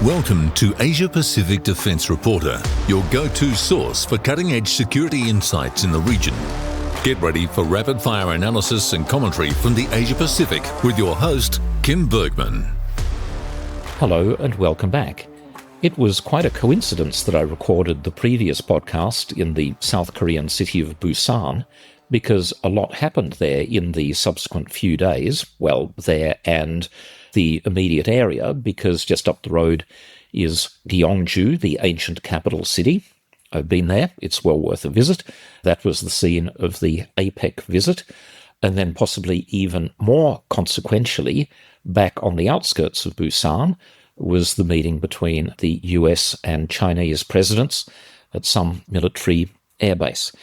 Welcome to Asia Pacific Defence Reporter, your go-to source for cutting-edge security insights in the region. Get ready for rapid-fire analysis and commentary from the Asia Pacific with your host, Kim Bergman. Hello and welcome back. It was quite a coincidence that I recorded the previous podcast in the South Korean city of Busan, because a lot happened there in the subsequent few days, well, there and the immediate area, because just up the road is Gyeongju, the ancient capital city. I've been there. It's well worth a visit. That was the scene of the APEC visit. And then possibly even more consequentially, back on the outskirts of Busan, was the meeting between the US and Chinese presidents at some military airbase.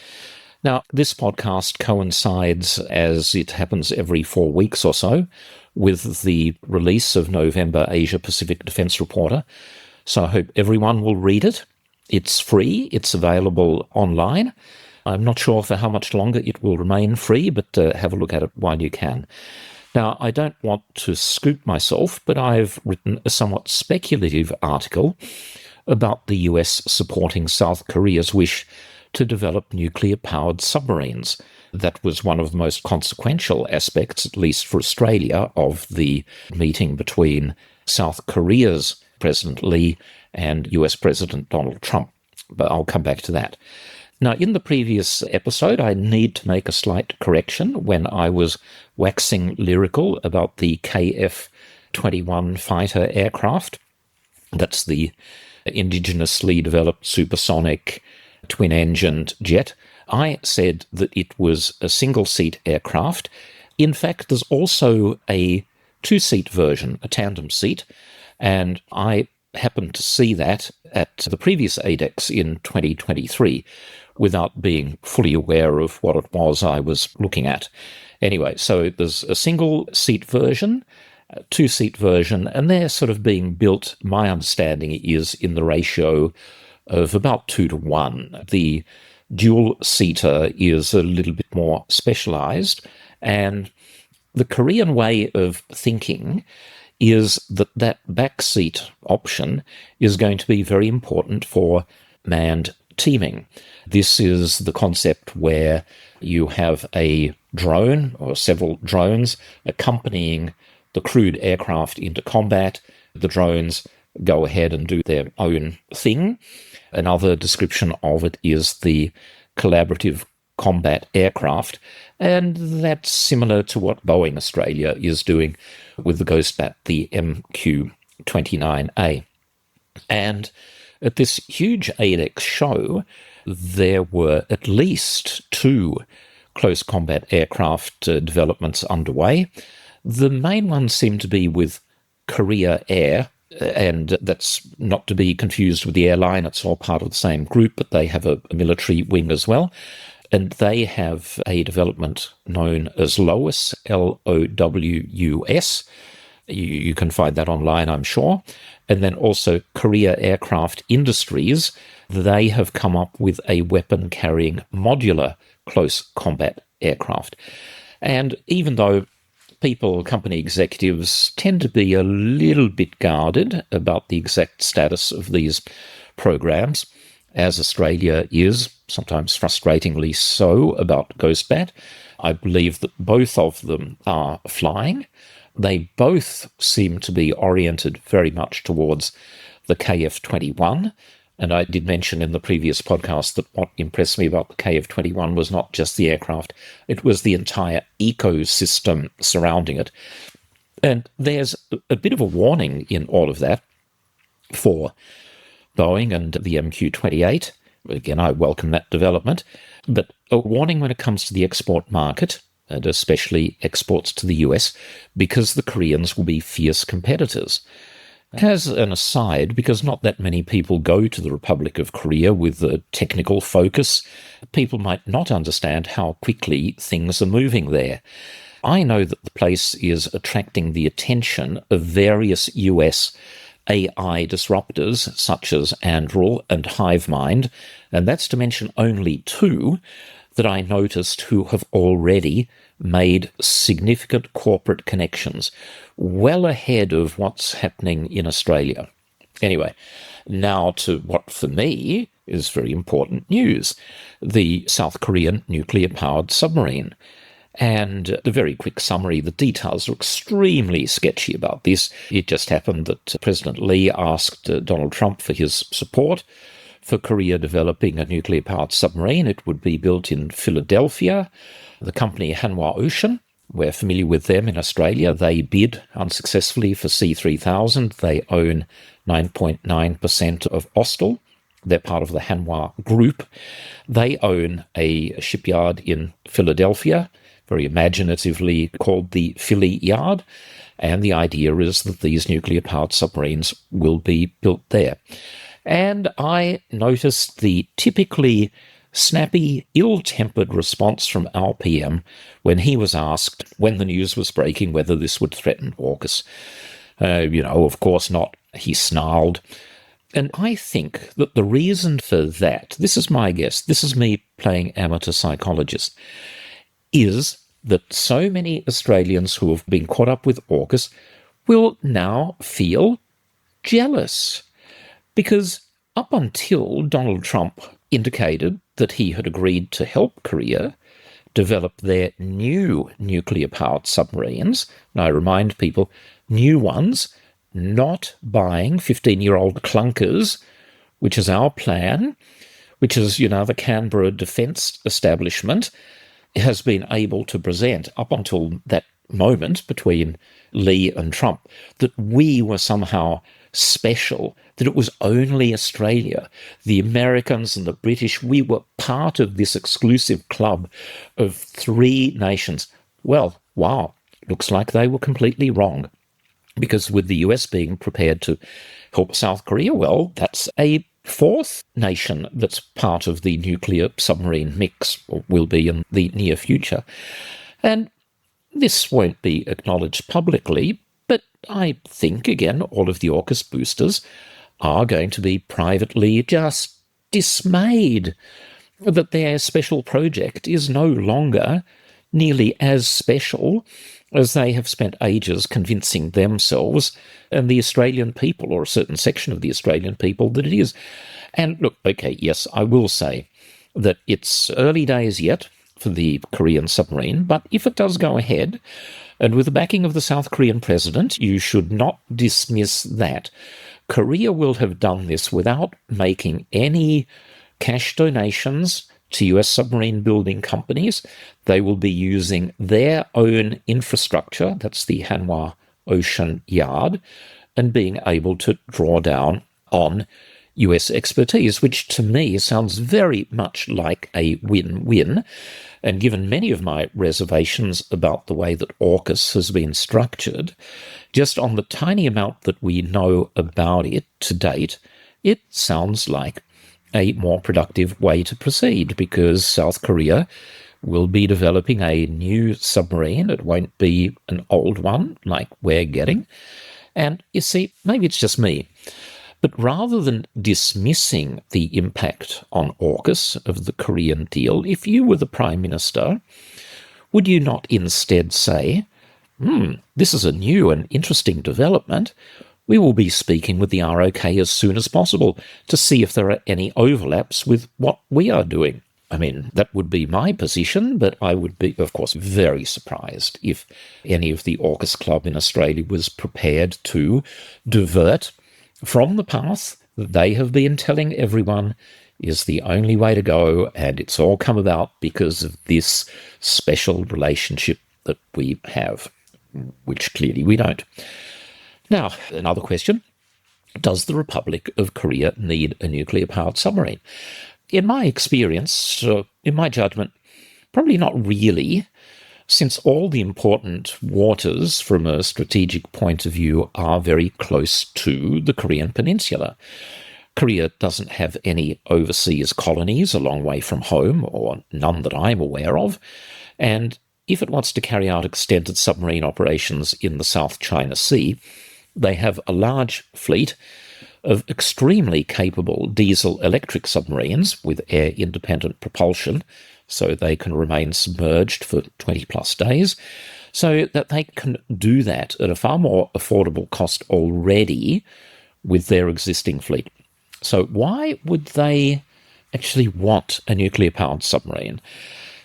Now, this podcast coincides, as it happens every 4 weeks or so, with the release of November Asia Pacific Defence Reporter. So I hope everyone will read it. It's free. It's available online. I'm not sure for how much longer it will remain free, but have a look at it while you can. Now, I don't want to scoop myself, but I've written a somewhat speculative article about the US supporting South Korea's wish to develop nuclear-powered submarines. That was one of the most consequential aspects, at least for Australia, of the meeting between South Korea's President Lee and US President Donald Trump. But I'll come back to that. Now, in the previous episode, I need to make a slight correction when I was waxing lyrical about the KF-21 fighter aircraft. That's the indigenously developed supersonic twin-engined jet. I said that it was a single-seat aircraft. In fact, there's also a two-seat version, a tandem seat, and I happened to see that at the previous ADEX in 2023 without being fully aware of what it was I was looking at. Anyway, so there's a single-seat version, a two-seat version, and they're sort of being built, my understanding is, in the ratio of about 2-to-1. The dual-seater is a little bit more specialized, and the Korean way of thinking is that that backseat option is going to be very important for manned teaming. This is the concept where you have a drone or several drones accompanying the crewed aircraft into combat. The drones go ahead and do their own thing. Another description of it is the collaborative combat aircraft, and that's similar to what Boeing Australia is doing with the Ghostbat, the MQ-29A. And at this huge ADEX show, there were at least 2 close combat aircraft developments underway. The main one seemed to be with Korea Air, and that's not to be confused with the airline. It's all part of the same group, but they have a military wing as well. And they have a development known as LOWUS, L-O-W-U-S. You can find that online, I'm sure. And then also Korea Aircraft Industries. They have come up with a weapon-carrying modular close combat aircraft. And even though company executives tend to be a little bit guarded about the exact status of these programs, as Australia is, sometimes frustratingly so, about Ghostbat, I believe that both of them are flying. They both seem to be oriented very much towards the KF-21, and I did mention in the previous podcast that what impressed me about the KF-21 was not just the aircraft, it was the entire ecosystem surrounding it. And there's a bit of a warning in all of that for Boeing and the MQ-28. Again, I welcome that development, but a warning when it comes to the export market, and especially exports to the US, because the Koreans will be fierce competitors. As an aside, because not that many people go to the Republic of Korea with a technical focus, people might not understand how quickly things are moving there. I know that the place is attracting the attention of various US AI disruptors such as Anduril and HiveMind, and that's to mention only 2 that I noticed who have already made significant corporate connections well ahead of what's happening in Australia. Anyway, now to what for me is very important news, the South Korean nuclear-powered submarine. And the very quick summary, the details are extremely sketchy about this. It just happened that President Lee asked Donald Trump for his support for Korea developing a nuclear-powered submarine. It would be built in Philadelphia. The company Hanwha Ocean, we're familiar with them in Australia. They bid unsuccessfully for C-3000. They own 9.9% of Austal. They're part of the Hanwha Group. They own a shipyard in Philadelphia, very imaginatively called the Philly Yard, and the idea is that these nuclear-powered submarines will be built there. And I noticed the typically snappy, ill-tempered response from our PM when he was asked, when the news was breaking, whether this would threaten AUKUS. Of course not, he snarled. And I think that the reason for that, this is my guess, this is me playing amateur psychologist, is that so many Australians who have been caught up with AUKUS will now feel jealous. Because up until Donald Trump indicated that he had agreed to help Korea develop their new nuclear-powered submarines, and I remind people, new ones, not buying 15-year-old clunkers, which is our plan, which is, the Canberra Defence Establishment has been able to present up until that moment between Lee and Trump, that we were somehow special, that it was only Australia, the Americans and the British, we were part of this exclusive club of 3 nations. Well, wow, looks like they were completely wrong. Because with the US being prepared to help South Korea, well, that's a 4th nation that's part of the nuclear submarine mix, or will be in the near future. And this won't be acknowledged publicly, but I think, again, all of the AUKUS boosters are going to be privately just dismayed that their special project is no longer nearly as special as they have spent ages convincing themselves and the Australian people, or a certain section of the Australian people, that it is. And look, okay, yes, I will say that it's early days yet for the Korean submarine, but if it does go ahead, and with the backing of the South Korean president, you should not dismiss that. Korea will have done this without making any cash donations to US submarine building companies. They will be using their own infrastructure, that's the Hanwha Ocean Yard, and being able to draw down on US expertise, which to me sounds very much like a win-win. And given many of my reservations about the way that AUKUS has been structured, just on the tiny amount that we know about it to date, it sounds like a more productive way to proceed, because South Korea will be developing a new submarine. It won't be an old one like we're getting. And you see, maybe it's just me, but rather than dismissing the impact on AUKUS of the Korean deal, if you were the Prime Minister, would you not instead say, this is a new and interesting development. We will be speaking with the ROK as soon as possible to see if there are any overlaps with what we are doing. I mean, that would be my position, but I would be, of course, very surprised if any of the AUKUS club in Australia was prepared to divert from the path that they have been telling everyone is the only way to go, and it's all come about because of this special relationship that we have, which clearly we don't. Now, another question. Does the Republic of Korea need a nuclear-powered submarine? In my experience, in my judgment, probably not really, since all the important waters from a strategic point of view are very close to the Korean peninsula. Korea doesn't have any overseas colonies a long way from home, or none that I'm aware of, and if it wants to carry out extended submarine operations in the South China Sea, they have a large fleet of extremely capable diesel-electric submarines with air-independent propulsion, so they can remain submerged for 20-plus days, so that they can do that at a far more affordable cost already with their existing fleet. So why would they actually want a nuclear-powered submarine?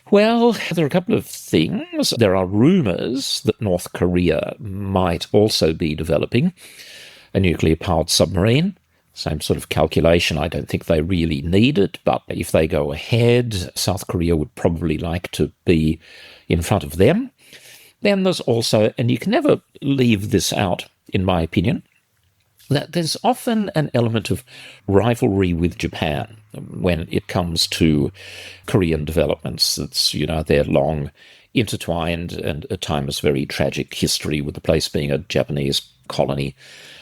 Well, there are a couple of things. There are rumours that North Korea might also be developing a nuclear-powered submarine. Same sort of calculation. I don't think they really need it, but if they go ahead, South Korea would probably like to be in front of them. Then there's also, and you can never leave this out, in my opinion, that there's often an element of rivalry with Japan when it comes to Korean developments. It's, they're long intertwined and at times very tragic history, with the place being a Japanese colony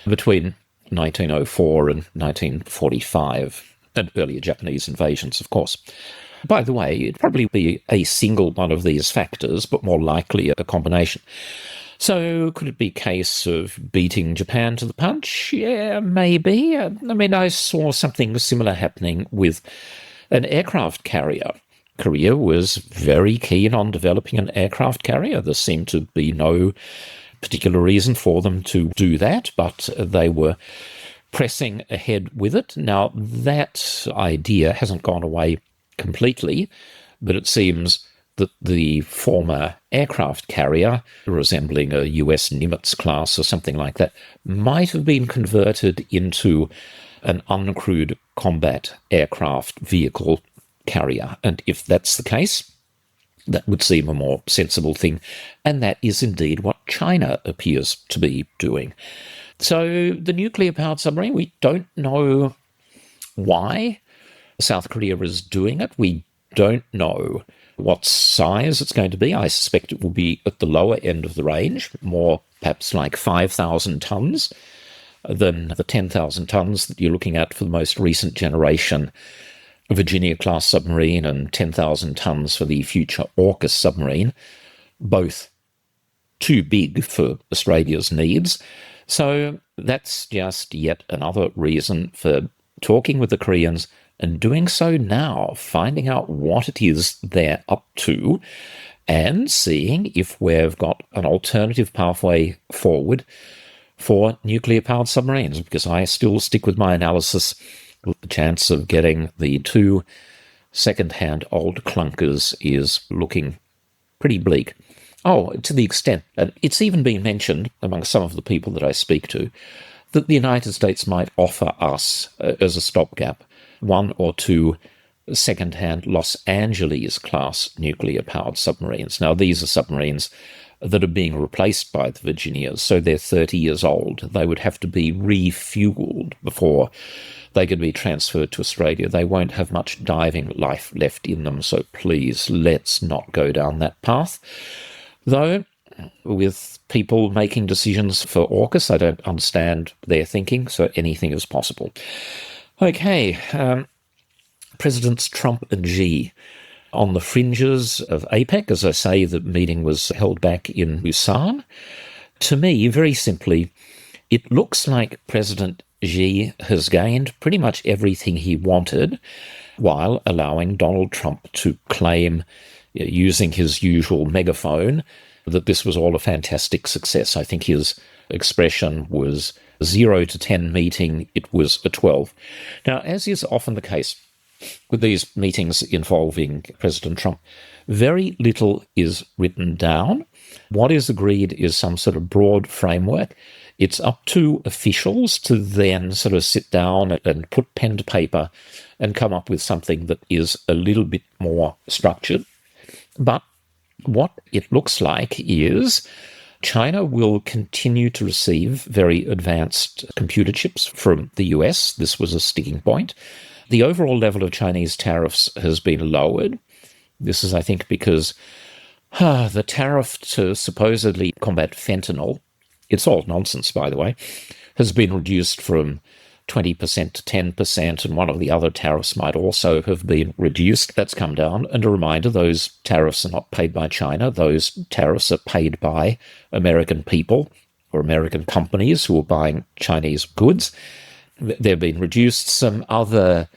between 1904 and 1945, and earlier Japanese invasions, of course. By the way, it'd probably be a single one of these factors, but more likely a combination. So could it be a case of beating Japan to the punch? Yeah, maybe. I saw something similar happening with an aircraft carrier. Korea was very keen on developing an aircraft carrier. There seemed to be no particular reason for them to do that, but they were pressing ahead with it. Now, that idea hasn't gone away completely, but it seems that the former aircraft carrier, resembling a US Nimitz class or something like that, might have been converted into an uncrewed combat aircraft vehicle carrier. And if that's the case, that would seem a more sensible thing. And that is indeed what China appears to be doing. So the nuclear-powered submarine, we don't know why South Korea is doing it. We don't know what size it's going to be. I suspect it will be at the lower end of the range, more perhaps like 5,000 tons than the 10,000 tons that you're looking at for the most recent generation Virginia-class submarine, and 10,000 tons for the future AUKUS submarine, both too big for Australia's needs. So that's just yet another reason for talking with the Koreans, and doing so now, finding out what it is they're up to, and seeing if we've got an alternative pathway forward for nuclear-powered submarines, because I still stick with my analysis. The chance of getting the two second-hand old clunkers is looking pretty bleak. Oh, to the extent, and it's even been mentioned among some of the people that I speak to, that the United States might offer us, as a stopgap, one or two second-hand Los Angeles-class nuclear-powered submarines. Now, these are submarines that are being replaced by the Virginias, so they're 30 years old. They would have to be refueled before they could be transferred to Australia. They won't have much diving life left in them, so please, let's not go down that path. Though, with people making decisions for AUKUS, I don't understand their thinking, so anything is possible. Okay, Presidents Trump and Xi on the fringes of APEC. As I say, the meeting was held back in Busan. To me, very simply, it looks like President Xi has gained pretty much everything he wanted, while allowing Donald Trump to claim, using his usual megaphone, that this was all a fantastic success. I think his expression was 0 to 10 meeting, it was a 12. Now, as is often the case with these meetings involving President Trump, very little is written down. What is agreed is some sort of broad framework. It's up to officials to then sort of sit down and put pen to paper and come up with something that is a little bit more structured. But what it looks like is China will continue to receive very advanced computer chips from the US. This was a sticking point. The overall level of Chinese tariffs has been lowered. This is, I think, because the tariff to supposedly combat fentanyl, it's all nonsense, by the way, has been reduced from 20% to 10%, and one of the other tariffs might also have been reduced. That's come down. And a reminder, those tariffs are not paid by China. Those tariffs are paid by American people or American companies who are buying Chinese goods. They've been reduced. Some other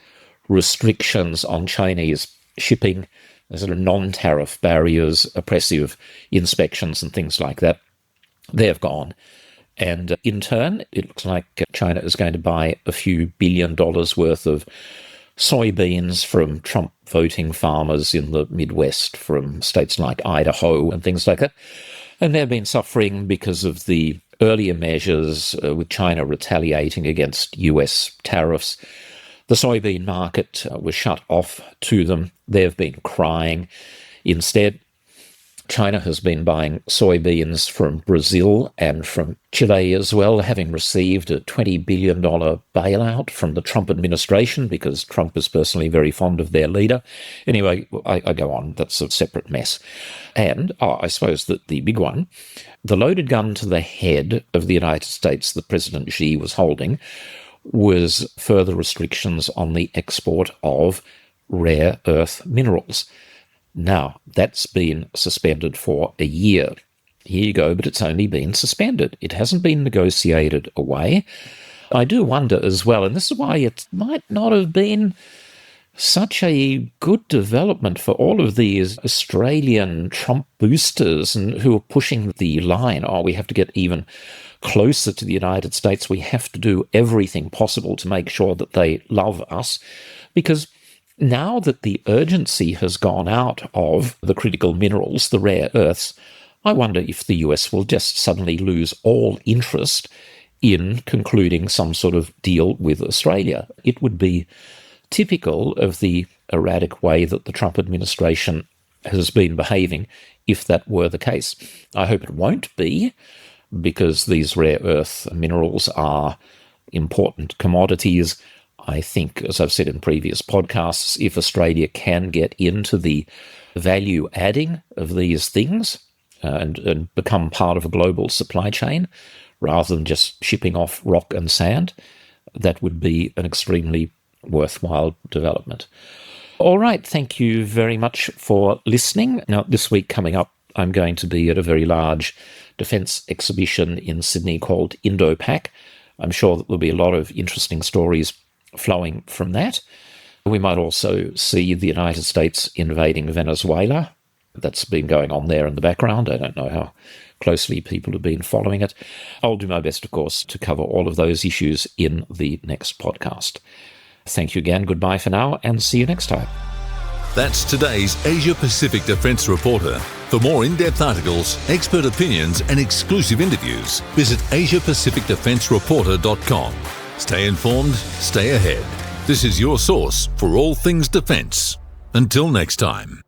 restrictions on Chinese shipping, sort of non-tariff barriers, oppressive inspections and things like that, they've gone. And in turn, it looks like China is going to buy a few $1 billion worth of soybeans from Trump voting farmers in the Midwest, from states like Idaho and things like that. And they've been suffering because of the earlier measures with China retaliating against US tariffs. The soybean market was shut off to them. They've been crying. Instead, China has been buying soybeans from Brazil and from Chile as well, having received a $20 billion bailout from the Trump administration because Trump is personally very fond of their leader. Anyway, I go on. That's a separate mess. And I suppose that the big one, the loaded gun to the head of the United States that President Xi was holding was further restrictions on the export of rare earth minerals. Now, that's been suspended for a year. Here you go, but it's only been suspended. It hasn't been negotiated away. I do wonder as well, and this is why it might not have been such a good development for all of these Australian Trump boosters and who are pushing the line, we have to get even closer to the United States. We have to do everything possible to make sure that they love us, because now that the urgency has gone out of the critical minerals, the rare earths, I wonder if the US will just suddenly lose all interest in concluding some sort of deal with Australia. It would be typical of the erratic way that the Trump administration has been behaving if that were the case. I hope it won't be, because these rare earth minerals are important commodities. I think, as I've said in previous podcasts, if Australia can get into the value adding of these things and become part of a global supply chain rather than just shipping off rock and sand, that would be an extremely worthwhile development. All right, thank you very much for listening. Now, this week coming up, I'm going to be at a very large defence exhibition in Sydney called APEC. I'm sure that there'll be a lot of interesting stories flowing from that. We might also see the United States invading Venezuela. That's been going on there in the background. I don't know how closely people have been following it. I'll do my best, of course, to cover all of those issues in the next podcast. Thank you again. Goodbye for now, and see you next time. That's today's Asia Pacific Defence Reporter. For more in-depth articles, expert opinions, and exclusive interviews, visit AsiaPacificDefenceReporter.com. Stay informed, stay ahead. This is your source for all things defence. Until next time.